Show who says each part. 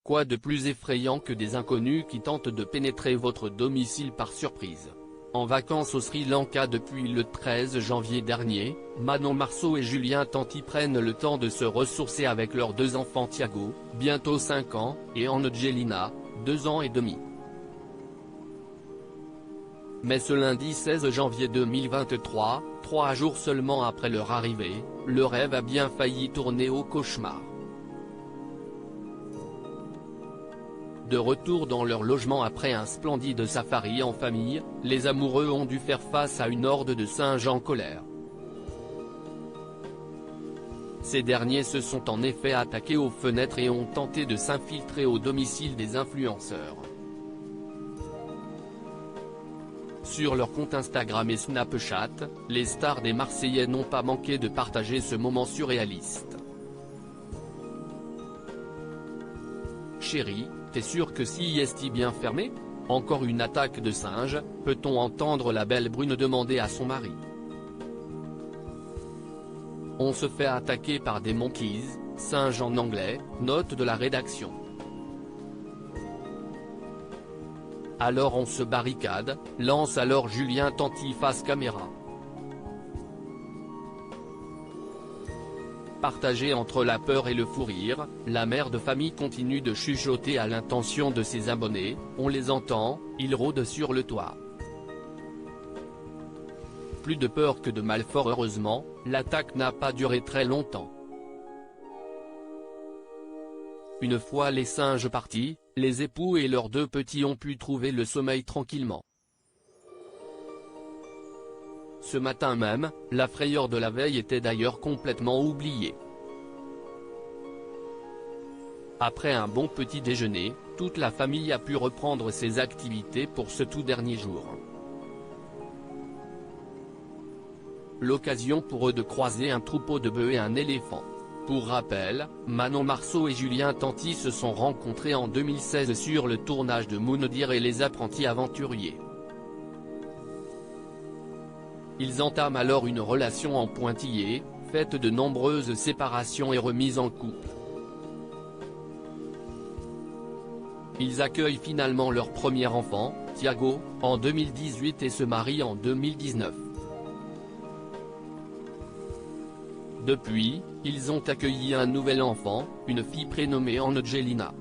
Speaker 1: Quoi de plus effrayant que des inconnus qui tentent de pénétrer votre domicile par surprise? En vacances au Sri Lanka depuis le 13 janvier dernier, Manon Marceau et Julien Tanti prennent le temps de se ressourcer avec leurs deux enfants Thiago, bientôt 5 ans, et Angelina, 2 ans et demi. Mais ce lundi 16 janvier 2023, 3 jours seulement après leur arrivée, le rêve a bien failli tourner au cauchemar. De retour dans leur logement après un splendide safari en famille, les amoureux ont dû faire face à une horde de singes en colère. Ces derniers se sont en effet attaqués aux fenêtres et ont tenté de s'infiltrer au domicile des influenceurs. Sur leur compte Instagram et Snapchat, les stars des Marseillais n'ont pas manqué de partager ce moment surréaliste. Chérie, t'es sûr que si est bien fermé? Encore une attaque de singes, peut-on entendre la belle brune demander à son mari. On se fait attaquer par des monkeys, singes en anglais, note de la rédaction. Alors on se barricade, lance alors Julien Tanti face caméra. Partagée entre la peur et le fou rire, la mère de famille continue de chuchoter à l'intention de ses abonnés, on les entend, ils rôdent sur le toit. Plus de peur que de mal fort heureusement, l'attaque n'a pas duré très longtemps. Une fois les singes partis, les époux et leurs 2 petits ont pu trouver le sommeil tranquillement. Ce matin même, la frayeur de la veille était d'ailleurs complètement oubliée. Après un bon petit déjeuner, toute la famille a pu reprendre ses activités pour ce tout dernier jour. L'occasion pour eux de croiser un troupeau de bœufs et un éléphant. Pour rappel, Manon Marceau et Julien Tanti se sont rencontrés en 2016 sur le tournage de Moundir et les apprentis aventuriers. Ils entament alors une relation en pointillé, faite de nombreuses séparations et remises en couple. Ils accueillent finalement leur premier enfant, Thiago, en 2018 et se marient en 2019. Depuis, ils ont accueilli un nouvel enfant, une fille prénommée Angelina.